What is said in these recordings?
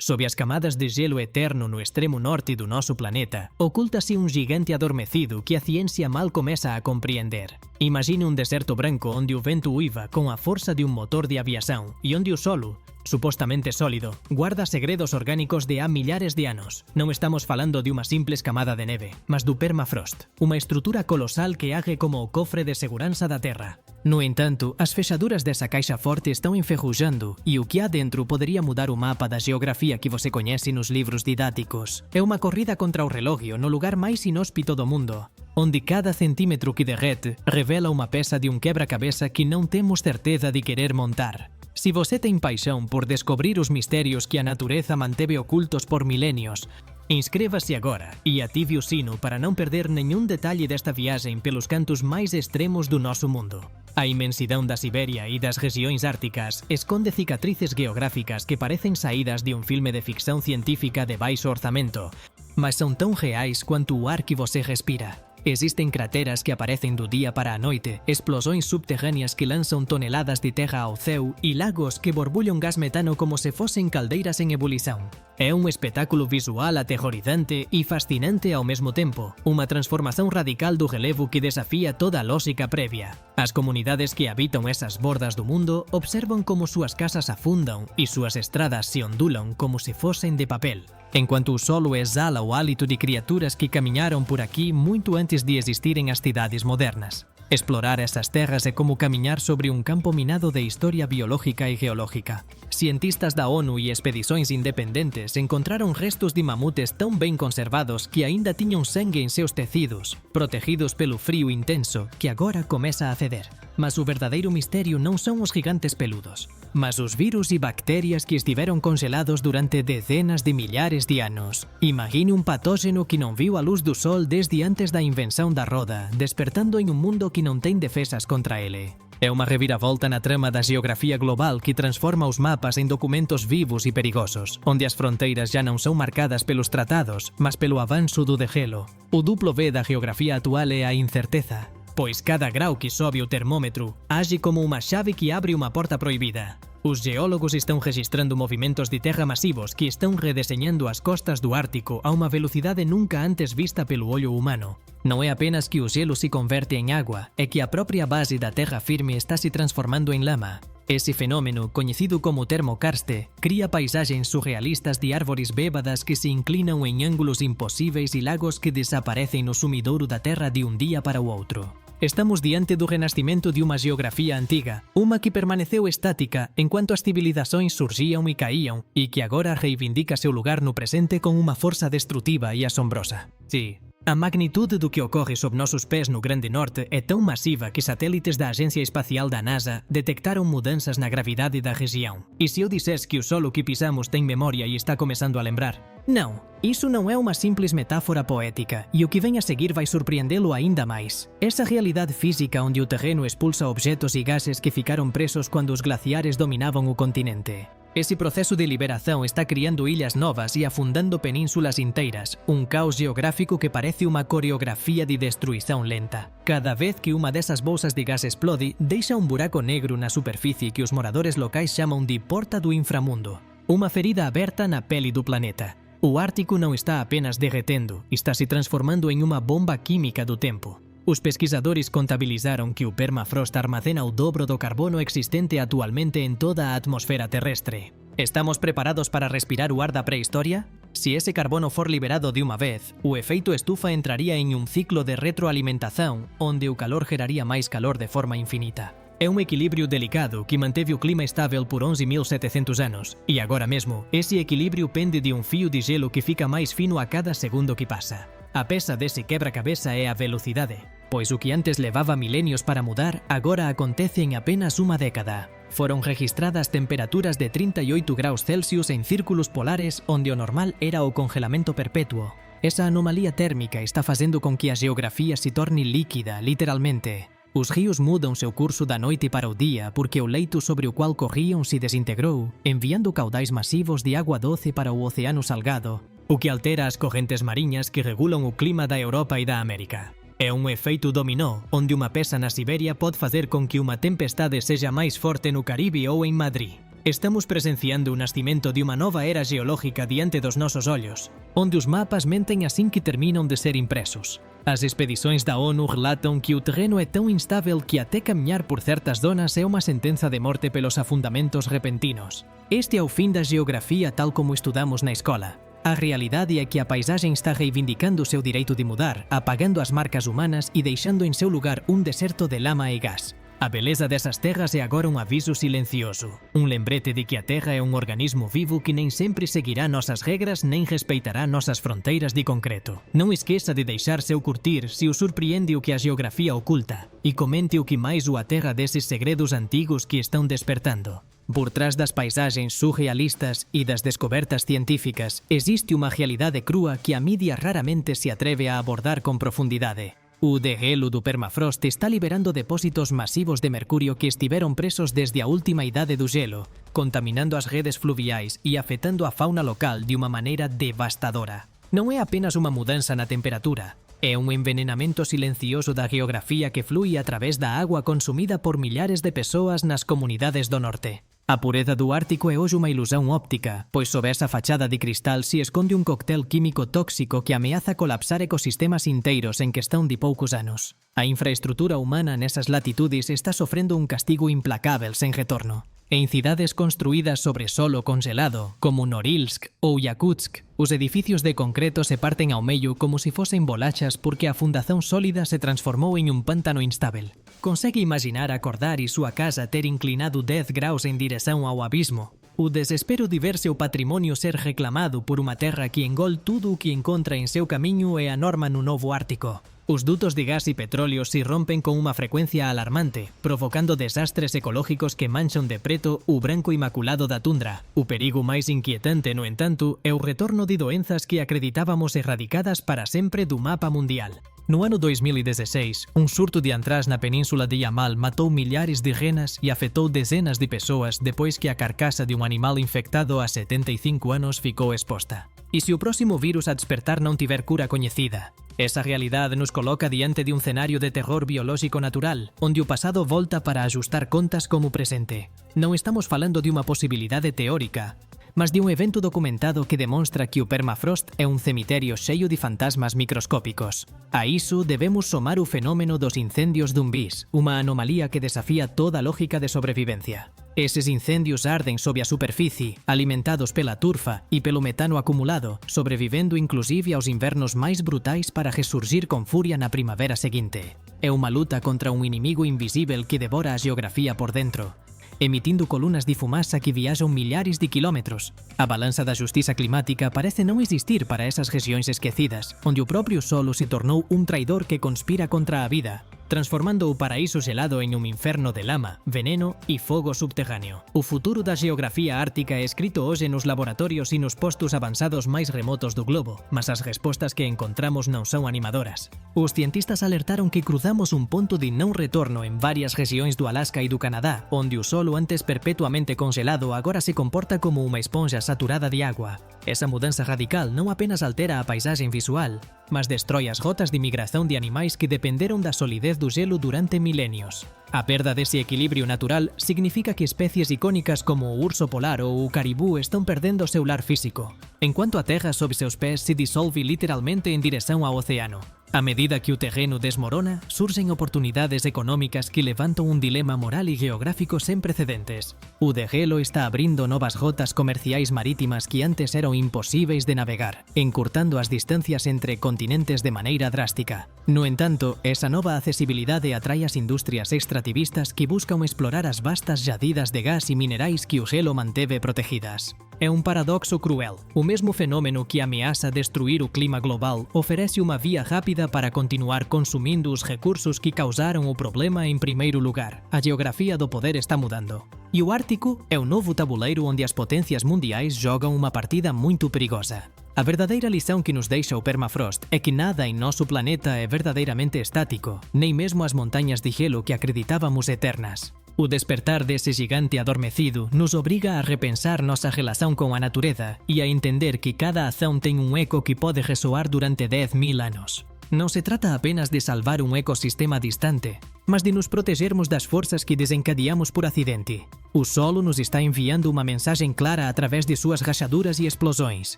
Sob as camadas de gelo eterno no extremo norte do nosso planeta, oculta-se um gigante adormecido que a ciência mal começa a compreender. Imagine um deserto branco onde o vento uiva com a força de um motor de aviação e onde o solo, supostamente sólido, guarda segredos orgânicos de há milhares de anos. Não estamos falando de uma simples camada de neve, mas do permafrost, uma estrutura colossal que age como o cofre de segurança da Terra. No entanto, as fechaduras dessa caixa forte estão enferrujando e o que há dentro poderia mudar o mapa da geografia que você conhece nos livros didáticos. É uma corrida contra o relógio no lugar mais inóspito do mundo, onde cada centímetro que derrete revela uma peça de um quebra-cabeça que não temos certeza de querer montar. Se você tem paixão por descobrir os mistérios que a natureza manteve ocultos por milênios, inscreva-se agora e ative o sino para não perder nenhum detalhe desta viagem pelos cantos mais extremos do nosso mundo. A imensidão da Sibéria e das regiões árticas esconde cicatrices geográficas que parecem saídas de um filme de ficção científica de baixo orçamento, mas são tão reais quanto o ar que você respira. Existem crateras que aparecem do dia para a noite, explosões subterrâneas que lançam toneladas de terra ao céu e lagos que borbulham gás metano como se fossem caldeiras em ebulição. É um espetáculo visual aterrorizante e fascinante ao mesmo tempo, uma transformação radical do relevo que desafia toda a lógica prévia. As comunidades que habitam essas bordas do mundo observam como suas casas afundam e suas estradas se ondulam como se fossem de papel, enquanto o solo exala o hálito de criaturas que caminharam por aqui muito antes de existirem as cidades modernas. Explorar essas terras é como caminhar sobre um campo minado de história biológica e geológica. Cientistas da ONU e expedições independentes encontraram restos de mamutes tão bem conservados que ainda tinham sangue em seus tecidos, protegidos pelo frio intenso que agora começa a ceder. Mas o verdadeiro mistério não são os gigantes peludos, mas os vírus e bactérias que estiveram congelados durante dezenas de milhares de anos. Imagine um patógeno que não viu a luz do sol desde antes da invenção da roda, despertando em um mundo que não tem defesas contra ele. É uma reviravolta na trama da geografia global que transforma os mapas em documentos vivos e perigosos, onde as fronteiras já não são marcadas pelos tratados, mas pelo avanço do degelo. O duplo V da geografia atual é a incerteza, pois cada grau que sobe o termômetro age como uma chave que abre uma porta proibida. Os geólogos estão registrando movimentos de terra massivos que estão redesenhando as costas do Ártico a uma velocidade nunca antes vista pelo olho humano. Não é apenas que o gelo se converte em água, é que a própria base da terra firme está se transformando em lama. Esse fenômeno, conhecido como termokarste, cria paisagens surrealistas de árvores bêbadas que se inclinam em ângulos impossíveis e lagos que desaparecem no sumidouro da terra de um dia para o outro. Estamos diante do renascimento de uma geografia antiga, uma que permaneceu estática enquanto as civilizações surgiam e caíam, e que agora reivindica seu lugar no presente com uma força destrutiva e assombrosa. Sim, a magnitude do que ocorre sob nossos pés no Grande Norte é tão massiva que satélites da Agência Espacial da NASA detectaram mudanças na gravidade da região. E se eu dissesse que o solo que pisamos tem memória e está começando a lembrar? Não, isso não é uma simples metáfora poética, e o que vem a seguir vai surpreendê-lo ainda mais. Essa realidade física onde o terreno expulsa objetos e gases que ficaram presos quando os glaciares dominavam o continente. Esse processo de liberação está criando ilhas novas e afundando penínsulas inteiras, um caos geográfico que parece uma coreografia de destruição lenta. Cada vez que uma dessas bolsas de gás explode, deixa um buraco negro na superfície que os moradores locais chamam de Porta do Inframundo, uma ferida aberta na pele do planeta. O Ártico não está apenas derretendo, está se transformando em uma bomba química do tempo. Os pesquisadores contabilizaram que o permafrost armazena o dobro do carbono existente atualmente em toda a atmosfera terrestre. Estamos preparados para respirar o ar da pré-história? Se esse carbono for liberado de uma vez, o efeito estufa entraria em um ciclo de retroalimentação, onde o calor geraria mais calor de forma infinita. É um equilíbrio delicado que manteve o clima estável por 11.700 anos, e agora mesmo, esse equilíbrio pende de um fio de gelo que fica mais fino a cada segundo que passa. A peça desse quebra-cabeça é a velocidade, pois o que antes levava milênios para mudar, agora acontece em apenas uma década. Foram registradas temperaturas de 38 graus Celsius em círculos polares onde o normal era o congelamento perpétuo. Essa anomalia térmica está fazendo com que a geografia se torne líquida, literalmente. Os rios mudam seu curso da noite para o dia porque o leito sobre o qual corriam se desintegrou, enviando caudais massivos de água doce para o Oceano Salgado, o que altera as correntes marinhas que regulam o clima da Europa e da América. É um efeito dominó, onde uma peça na Sibéria pode fazer com que uma tempestade seja mais forte no Caribe ou em Madrid. Estamos presenciando o nascimento de unha nova era geológica diante dos nosos ollos, onde os mapas mentem assim que terminam de ser impresos. As expedições da ONU relatam que o terreno é tão instável que até caminhar por certas zonas é uma sentença de morte pelos afundamentos repentinos. Este é o fim da geografia tal como estudamos na escola. A realidade é que a paisagem está reivindicando o seu direito de mudar, apagando as marcas humanas e deixando em seu lugar um deserto de lama e gás. A beleza dessas terras é agora um aviso silencioso, um lembrete de que a Terra é um organismo vivo que nem sempre seguirá nossas regras nem respeitará nossas fronteiras de concreto. Não esqueça de deixar seu curtir se o surpreende o que a geografia oculta e comente o que mais o aterra desses segredos antigos que estão despertando. Por trás das paisagens surrealistas e das descobertas científicas, existe uma realidade crua que a mídia raramente se atreve a abordar com profundidade. O degelo do permafrost está liberando depósitos masivos de mercúrio que estiveron presos desde a última idade do gelo, contaminando as redes fluviais e afetando a fauna local de uma maneira devastadora. Non é apenas unha mudanza na temperatura, é un envenenamento silencioso da geografía que flúe a través da agua consumida por millares de persoas nas comunidades do norte. A pureza do Ártico é hoxe unha ilusão óptica, pois sob esa fachada de cristal se esconde un cóctel químico tóxico que ameaza colapsar ecosistemas inteiros en questão de poucos anos. A infraestrutura humana nesas latitudes está sofrendo un castigo implacável sen retorno. En cidades construídas sobre solo congelado, como Norilsk ou Yakutsk, os edificios de concreto se parten ao medio como se fosen bolachas porque a fundación sólida se transformou en un pántano instável. Consegue imaginar acordar e súa casa ter inclinado 10 graus en direção ao abismo? O desespero de ver seu patrimonio ser reclamado por unha terra que engol tudo o que encontra en seu camiño é a norma no novo Ártico. Os dutos de gas e petróleo se rompen con unha frecuencia alarmante, provocando desastres ecológicos que manchan de preto o branco inmaculado da tundra. O perigo máis inquietante, no entanto, é o retorno de doenzas que acreditábamos erradicadas para sempre do mapa mundial. No ano 2016, un surto de antrás na península de Yamal matou millares de renas e afetou dezenas de persoas depois que a carcasa de un animal infectado a 75 anos ficou exposta. E se o próximo virus a despertar non tiver cura coñecida? Esa realidade nos coloca diante de un cenario de terror biolóxico natural, onde o pasado volta para ajustar contas como presente. Non estamos falando de unha posibilidade teórica, mas de un evento documentado que demonstra que o permafrost é un cemiterio cheio de fantasmas microscópicos. A iso debemos somar o fenómeno dos incendios dun bis, unha anomalía que desafía toda a lógica de sobrevivencia. Eses incendios arden sob a superficie, alimentados pela turfa e pelo metano acumulado, sobrevivendo inclusive aos invernos máis brutais para resurgir con furia na primavera seguinte. É unha luta contra un inimigo invisível que devora a geografía por dentro, emitindo colunas de fumaça que viaxan millares de quilómetros. A balanza da xustiza climática parece non existir para esas rexións esquecidas, onde o propio solo se tornou un traidor que conspira contra a vida, transformando o paraíso gelado en un inferno de lama, veneno e fogo subterráneo. O futuro da geografía ártica é escrito hoxe nos laboratorios e nos postos avanzados máis remotos do globo, mas as respostas que encontramos non son animadoras. Os cientistas alertaron que cruzamos un ponto de non retorno en varias rexións do Alaska e do Canadá, onde o solo antes perpetuamente congelado agora se comporta como unha esponja saturada de agua. Esa mudanza radical non apenas altera a paisaxe visual, mas destrói as rotas de migración de animais que dependeron da solidez do gelo durante milenios. A perda dese equilibrio natural significa que especies icónicas como o urso polar ou o caribú están perdendo o seu lar físico, enquanto a terra sob seus pés se disolve literalmente en dirección ao océano. A medida que o terreno desmorona, surgen oportunidades económicas que levantan un dilema moral e geográfico sen precedentes. O degelo está abrindo novas rotas comerciais marítimas que antes eran imposíveis de navegar, encurtando as distancias entre continentes de maneira drástica. No entanto, esa nova accesibilidade atrae as industrias extractivistas que buscan explorar as vastas lladidas de gas e minerais que o gelo manteve protegidas. É un paradoxo cruel. O mesmo fenómeno que ameaça destruir o clima global oferece unha vía rápida para continuar consumindo os recursos que causaron o problema en primeiro lugar. A geografía do poder está mudando. E o Ártico é o novo tabuleiro onde as potencias mundiais jogam unha partida muito perigosa. A verdadeira lição que nos deixa o permafrost é que nada en noso planeta é verdadeiramente estático, nem mesmo as montañas de gelo que acreditábamos eternas. O despertar dese gigante adormecido nos obriga a repensar nosa relación con a natureza e a entender que cada acción ten un eco que pode resoar durante 10.000 anos. Non se trata apenas de salvar un ecosistema distante, mas de nos protegermos das forças que desencadeamos por acidente. O solo nos está enviando uma mensagem clara através de suas rachaduras e explosões.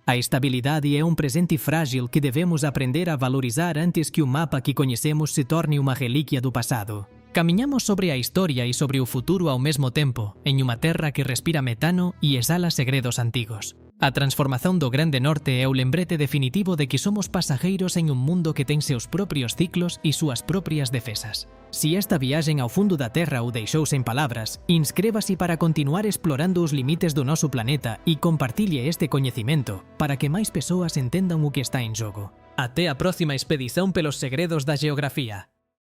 A estabilidade é um presente frágil que devemos aprender a valorizar antes que o mapa que conhecemos se torne uma relíquia do passado. Caminhamos sobre a história e sobre o futuro ao mesmo tempo, em uma terra que respira metano e exala segredos antigos. A transformação do Grande Norte é o lembrete definitivo de que somos passageiros em um mundo que tem seus próprios ciclos e suas próprias defesas. Se esta viagem ao fundo da Terra o deixou sem palavras, inscreva-se para continuar explorando os limites do nosso planeta e compartilhe este conhecimento para que mais pessoas entendam o que está em jogo. Até a próxima expedição pelos segredos da geografia.